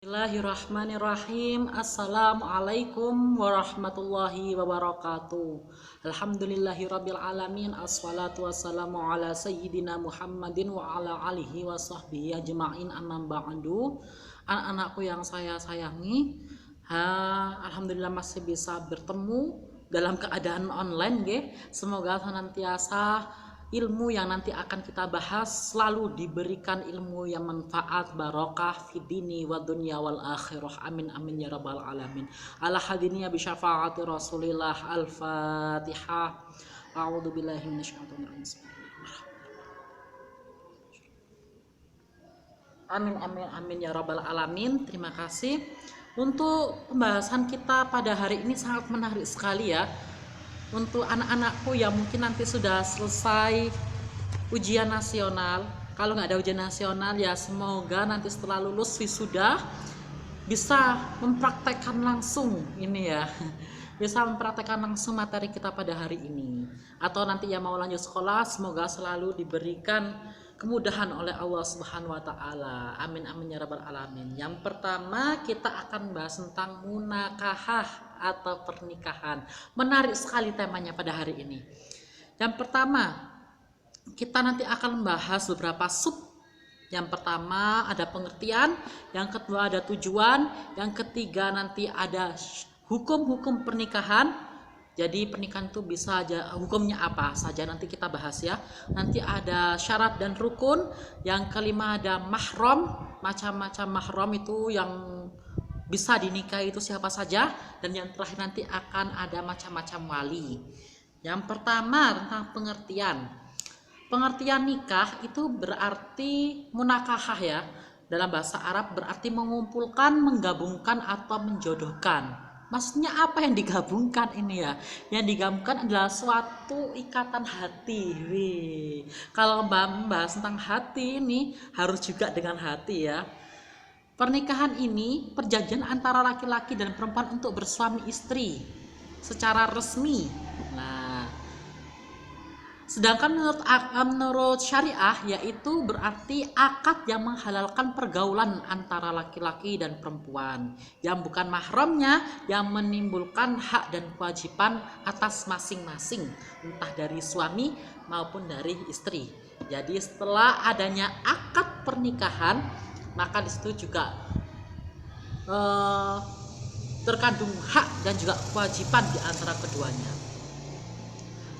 Bismillahirrahmanirrahim. Assalamualaikum warahmatullahi wabarakatuh. Alhamdulillahirabbil alamin. Assalatu wassalamu ala sayyidina Muhammadin wa ala alihi wa sahbihi ajma'in, amma ba'du. Anak-anakku yang saya sayangi, alhamdulillah masih bisa bertemu dalam keadaan online nggih. Semoga senantiasa ilmu yang nanti akan kita bahas selalu diberikan ilmu yang manfaat, barokah fidini wa dunya wal akhirah, amin amin ya rabbal alamin. Ala hadiniya bi syafaati rasulillah. Al-Fatihah. A'udzu billahi minasyaitonir rajim. Amin amin amin ya rabbal alamin. Terima kasih. Untuk pembahasan kita pada hari ini sangat menarik sekali ya. Untuk anak-anakku yang mungkin nanti sudah selesai ujian nasional, kalau nggak ada ujian nasional ya semoga nanti setelah lulus wisuda bisa mempraktekkan langsung ini ya, bisa mempraktekkan langsung materi kita pada hari ini. Atau nanti yang mau lanjut sekolah semoga selalu diberikan kemudahan oleh Allah Subhanahu wa taala. Amin amin ya rabbal alamin. Yang pertama kita akan bahas tentang munakahah atau pernikahan. Menarik sekali temanya pada hari ini. Yang pertama, kita nanti akan membahas beberapa sub. Yang pertama ada pengertian, yang kedua ada tujuan, yang ketiga nanti ada hukum-hukum pernikahan. Jadi pernikahan itu bisa aja hukumnya apa saja nanti kita bahas ya. Nanti ada syarat dan rukun. Yang kelima ada mahram, macam-macam mahram itu yang bisa dinikahi itu siapa saja. Dan yang terakhir nanti akan ada macam-macam wali. Yang pertama tentang pengertian. Pengertian nikah itu berarti munakahah ya. Dalam bahasa Arab berarti mengumpulkan, menggabungkan atau menjodohkan. Maksudnya apa yang digabungkan ini ya? Yang digabungkan adalah suatu ikatan hati. Wih. Kalau membahas tentang hati ini harus juga dengan hati ya. Pernikahan ini perjanjian antara laki-laki dan perempuan untuk bersuami istri secara resmi. Nah, sedangkan menurut syariah yaitu berarti akad yang menghalalkan pergaulan antara laki-laki dan perempuan yang bukan mahramnya, yang menimbulkan hak dan kewajiban atas masing-masing entah dari suami maupun dari istri. Jadi setelah adanya akad pernikahan maka disitu juga terkandung hak dan juga kewajiban di antara keduanya.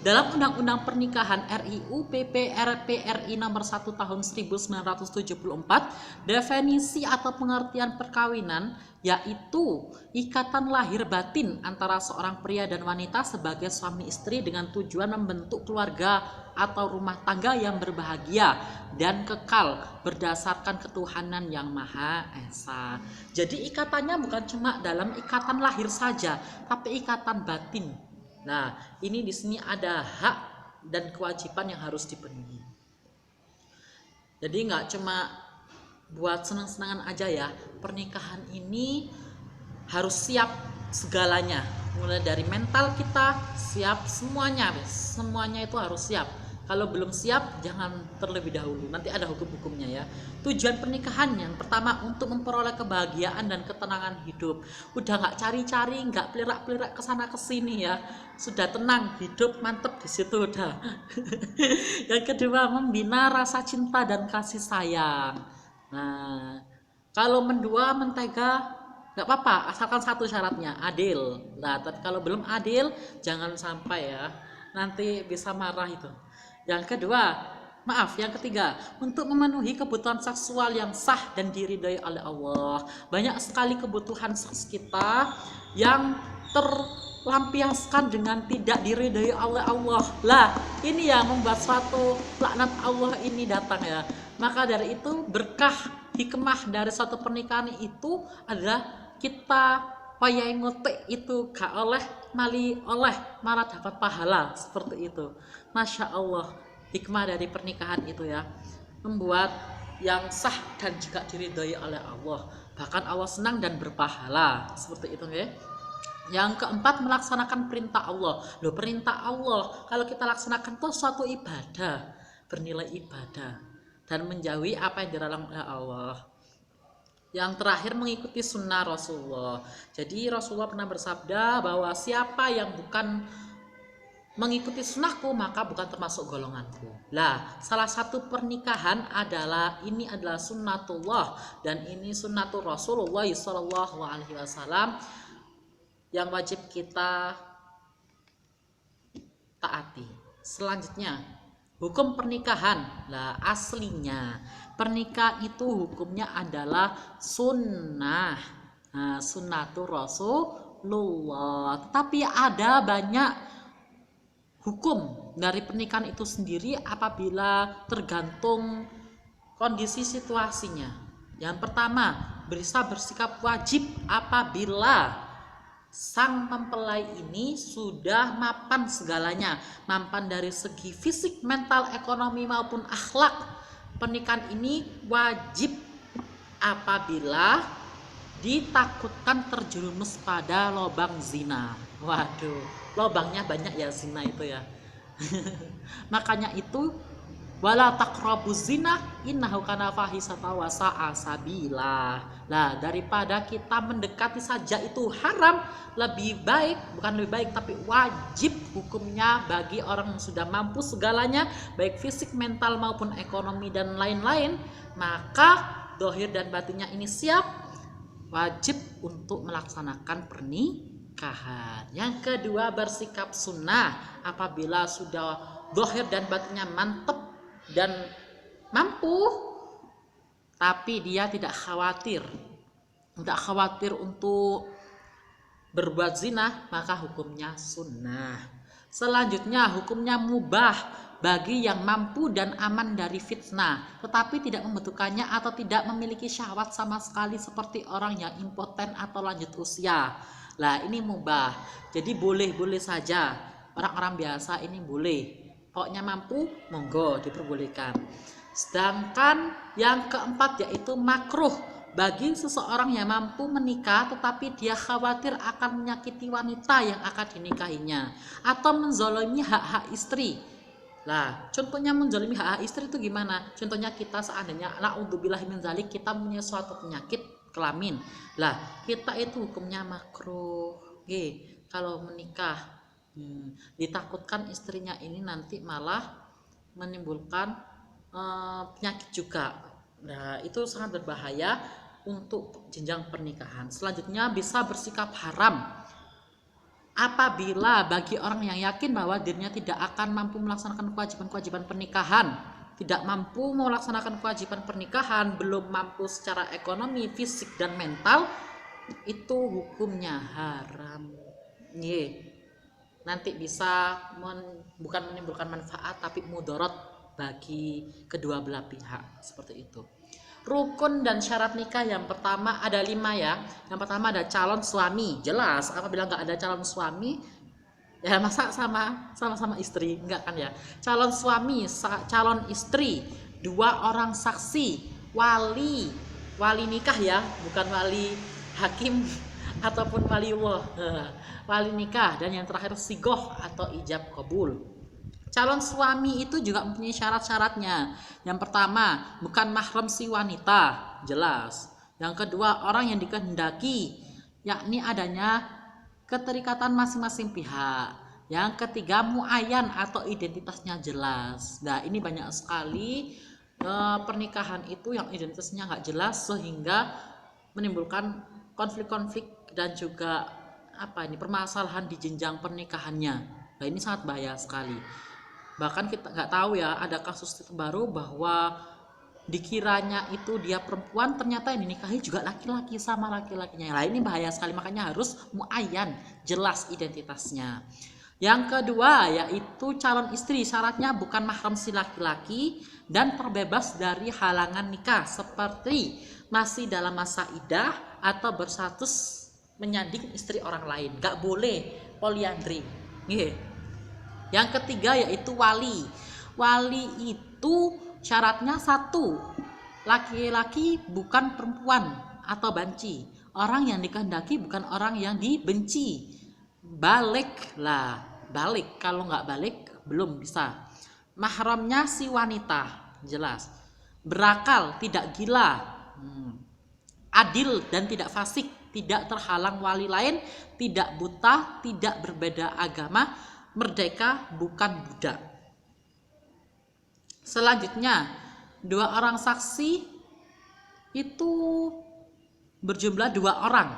Dalam Undang-Undang Pernikahan RIU PP RPRI nomor 1 tahun 1974, definisi atau pengertian perkawinan yaitu ikatan lahir batin antara seorang pria dan wanita sebagai suami istri dengan tujuan membentuk keluarga atau rumah tangga yang berbahagia dan kekal berdasarkan ketuhanan yang Maha Esa. Jadi ikatannya bukan cuma dalam ikatan lahir saja, tapi ikatan batin. Nah, ini di sini ada hak dan kewajiban yang harus dipenuhi. Jadi nggak cuma buat senang-senangan aja ya. Pernikahan ini harus siap segalanya. Mulai dari mental kita, siap semuanya. Semuanya itu harus siap. Kalau belum siap, jangan terlebih dahulu. Nanti ada hukum-hukumnya ya. Tujuan pernikahan yang pertama untuk memperoleh kebahagiaan dan ketenangan hidup. Udah nggak cari-cari, nggak pelirak-pelirak kesana kesini ya. Sudah tenang, hidup mantep di situ udah. Yang kedua, membina rasa cinta dan kasih sayang. Nah, kalau mendua, mentega, nggak apa-apa, asalkan satu syaratnya, adil. Nah, tapi kalau belum adil, jangan sampai ya. Nanti bisa marah itu. Yang ketiga, untuk memenuhi kebutuhan seksual yang sah dan diridhoi oleh Allah. Banyak sekali kebutuhan seks kita yang terlampiaskan dengan tidak diridhoi oleh Allah. Lah, ini yang membuat suatu laknat Allah ini datang ya. Maka dari itu berkah hikmah dari suatu pernikahan itu adalah kita payah ngotek itu gak oleh mali oleh malah dapat pahala seperti itu. Masya Allah, hikmah dari pernikahan itu ya, membuat yang sah dan juga diridhoi oleh Allah, bahkan Allah senang dan berpahala seperti itu ya. Yang keempat, melaksanakan perintah Allah. Loh, perintah Allah kalau kita laksanakan itu suatu ibadah, bernilai ibadah dan menjauhi apa yang dilarang oleh Allah. Yang terakhir mengikuti sunnah Rasulullah. Jadi Rasulullah pernah bersabda bahwa siapa yang bukan mengikuti sunnahku maka bukan termasuk golonganku. Lah, salah satu pernikahan ini adalah sunnatullah dan ini sunnatul Rasulullah Shallallahu Alaihi Wasallam yang wajib kita taati. Selanjutnya, hukum pernikahan. Lah, aslinya pernikahan itu hukumnya adalah sunnah. Nah, sunnatul Rasulullah. Tetapi ada banyak hukum dari pernikahan itu sendiri apabila tergantung kondisi situasinya. Yang pertama, bisa bersikap wajib apabila sang mempelai ini sudah mapan segalanya, mapan dari segi fisik, mental, ekonomi maupun akhlak. Pernikahan ini wajib apabila ditakutkan terjerumus pada lubang zina. Waduh, lubangnya banyak ya zina itu ya. Makanya itu wala taqrabuz zina innahu kana fahisata wa sa'a sabila. Lah, daripada kita mendekati saja itu haram, lebih baik, bukan lebih baik tapi wajib hukumnya bagi orang yang sudah mampu segalanya, baik fisik, mental maupun ekonomi dan lain-lain, maka dohir dan batinnya ini siap, wajib untuk melaksanakan pernikahan. Yang kedua, bersikap sunnah apabila sudah dohir dan batinnya mantep dan mampu, tapi dia tidak khawatir untuk berbuat zina, maka hukumnya sunnah. Selanjutnya, hukumnya mubah bagi yang mampu dan aman dari fitnah, tetapi tidak membutuhkannya atau tidak memiliki syahwat sama sekali seperti orang yang impoten atau lanjut usia. Lah, ini mubah, jadi boleh-boleh saja. Orang-orang biasa ini boleh, pokoknya mampu, monggo diperbolehkan. Sedangkan yang keempat yaitu makruh bagi seseorang yang mampu menikah tetapi dia khawatir akan menyakiti wanita yang akan dinikahinya atau menzalimi hak-hak istri. Lah, contohnya menzalimi hak-hak istri itu gimana? Contohnya kita seandainya naudzubillah min zalik, kita punya suatu penyakit kelamin. Lah, kita itu hukumnya makruh. Kalau menikah ditakutkan istrinya ini nanti malah menimbulkan penyakit juga. Nah, itu sangat berbahaya untuk jenjang pernikahan. Selanjutnya, bisa bersikap haram apabila bagi orang yang yakin bahwa dirinya tidak akan mampu melaksanakan kewajiban-kewajiban pernikahan, tidak mampu melaksanakan kewajiban pernikahan, belum mampu secara ekonomi, fisik dan mental, itu hukumnya haram. Nanti bisa bukan menimbulkan manfaat tapi mudarat bagi kedua belah pihak, seperti itu. Rukun dan syarat nikah yang pertama ada 5 ya. Yang pertama ada calon suami, jelas apabila nggak ada calon suami ya masa sama istri, enggak kan ya. Calon suami, calon istri, 2 orang saksi, wali nikah ya, bukan wali hakim ataupun waliullah. Wali nikah, dan yang terakhir sigoh atau ijab kabul. Calon suami itu juga mempunyai syarat-syaratnya. Yang pertama, bukan mahram si wanita, jelas. Yang kedua, orang yang dikehendaki, yakni adanya keterikatan masing-masing pihak. Yang ketiga, muayyan atau identitasnya jelas. Nah, ini banyak sekali pernikahan itu yang identitasnya nggak jelas sehingga menimbulkan konflik-konflik dan juga permasalahan di jenjang pernikahannya. Nah, ini sangat bahaya sekali. Bahkan kita nggak tahu ya, ada kasus terbaru bahwa dikiranya itu dia perempuan, ternyata yang dinikahi juga laki-laki sama laki-lakinya. Nah, ini bahaya sekali, makanya harus muayyan, jelas identitasnya. Yang kedua yaitu calon istri, syaratnya bukan mahram si laki-laki dan terbebas dari halangan nikah seperti masih dalam masa iddah atau berstatus menyanding istri orang lain. Gak boleh poliandri. Yang ketiga yaitu wali. Wali itu syaratnya 1, laki-laki bukan perempuan atau banci. Orang yang dikehendaki bukan orang yang dibenci. Balik. Kalau nggak balik belum bisa. Mahramnya si wanita, jelas. Berakal, tidak gila. adil dan tidak fasik, tidak terhalang wali lain, tidak buta, tidak berbeda agama, merdeka, bukan budak. Selanjutnya, 2 orang saksi itu berjumlah 2 orang,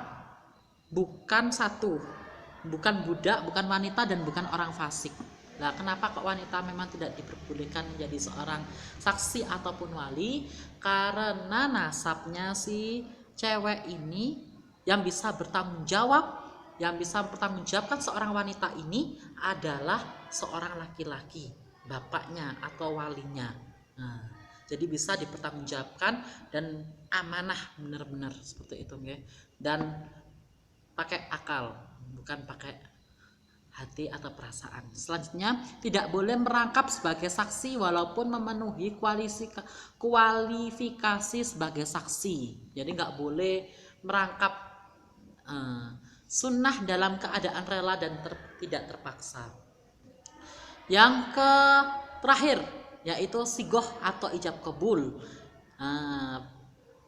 bukan 1, bukan budak, bukan wanita, dan bukan orang fasik. Nah, kenapa kok wanita memang tidak diperbolehkan menjadi seorang saksi ataupun wali? Karena nasabnya si cewek ini yang bisa bertanggung jawab, yang bisa mempertanggungjawabkan seorang wanita ini adalah seorang laki-laki, bapaknya atau walinya. Nah, jadi bisa dipertanggungjawabkan dan amanah benar-benar seperti itu, ya. Dan pakai akal, bukan pakai hati atau perasaan. Selanjutnya, tidak boleh merangkap sebagai saksi walaupun memenuhi kualifikasi sebagai saksi. Jadi nggak boleh merangkap. Sunnah dalam keadaan rela dan tidak terpaksa. Yang terakhir yaitu sigoh atau ijab kabul.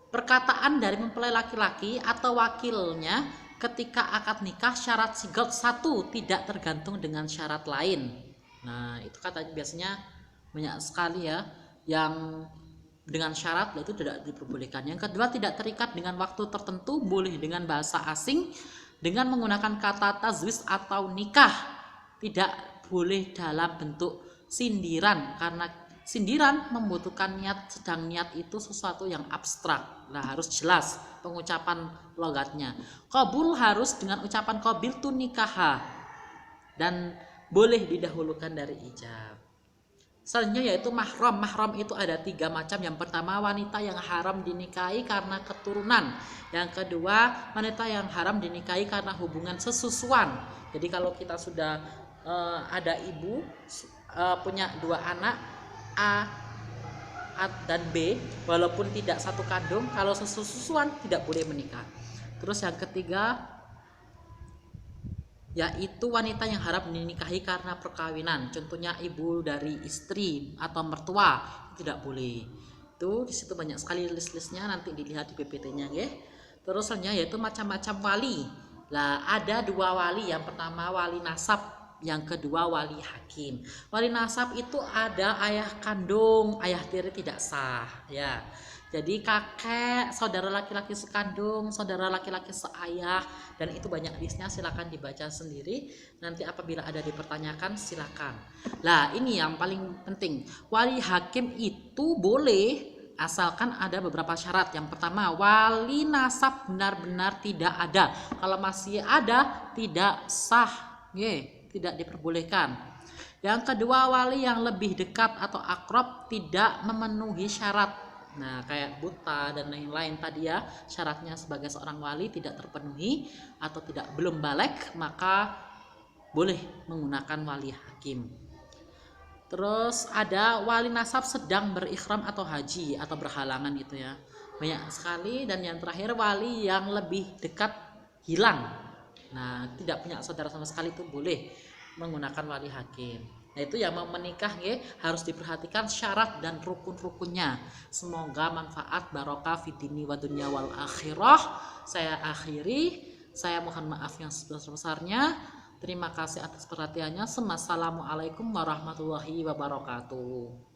Perkataan dari mempelai laki-laki atau wakilnya ketika akad nikah, syarat sigot 1 tidak tergantung dengan syarat lain. Nah, itu kata biasanya banyak sekali ya yang dengan syarat itu tidak diperbolehkan. Yang kedua, tidak terikat dengan waktu tertentu, boleh dengan bahasa asing, dengan menggunakan kata tazwis atau nikah. Tidak boleh dalam bentuk sindiran, karena sindiran membutuhkan niat, sedang niat itu sesuatu yang abstrak. Nah, harus jelas pengucapan logatnya. Qabul harus dengan ucapan qabil tu nikaha, dan boleh didahulukan dari ijab. Selanjutnya yaitu mahram. Mahram itu ada 3 macam. Yang pertama, wanita yang haram dinikahi karena keturunan. Yang kedua, wanita yang haram dinikahi karena hubungan sesusuan. Jadi kalau kita sudah ada ibu punya 2 anak, A dan B, walaupun tidak satu kandung, kalau sesusuan tidak boleh menikah. Terus yang ketiga yaitu wanita yang haram dinikahi karena perkawinan, contohnya ibu dari istri atau mertua, tidak boleh. Itu di situ banyak sekali list-listnya, nanti dilihat di PPT-nya, ya. Terus selanjutnya yaitu macam-macam wali. Lah, ada 2 wali. Yang pertama wali nasab, yang kedua wali hakim. Wali nasab itu ada ayah kandung, ayah tiri tidak sah, ya. Jadi kakek, saudara laki-laki sekandung, saudara laki-laki seayah, dan itu banyak listnya, silakan dibaca sendiri. Nanti apabila ada dipertanyakan silakan. Lah, ini yang paling penting. Wali hakim itu boleh asalkan ada beberapa syarat. Yang pertama, wali nasab benar-benar tidak ada. Kalau masih ada, tidak sah, tidak diperbolehkan. Yang kedua, wali yang lebih dekat atau akrab tidak memenuhi syarat. Nah, kayak buta dan lain-lain tadi ya, syaratnya sebagai seorang wali tidak terpenuhi atau belum balik, maka boleh menggunakan wali hakim. Terus ada wali nasab sedang berikhram atau haji atau berhalangan gitu ya. Banyak sekali. Dan yang terakhir, wali yang lebih dekat hilang. Nah, tidak punya saudara sama sekali itu boleh menggunakan wali hakim. Nah, itu yang mau menikah harus diperhatikan syarat dan rukun-rukunnya. Semoga manfaat, barokah fidini wa dunya wal akhirah. Saya akhiri. Saya mohon maaf yang sebesar-besarnya. Terima kasih atas perhatiannya. Assalamualaikum warahmatullahi wabarakatuh.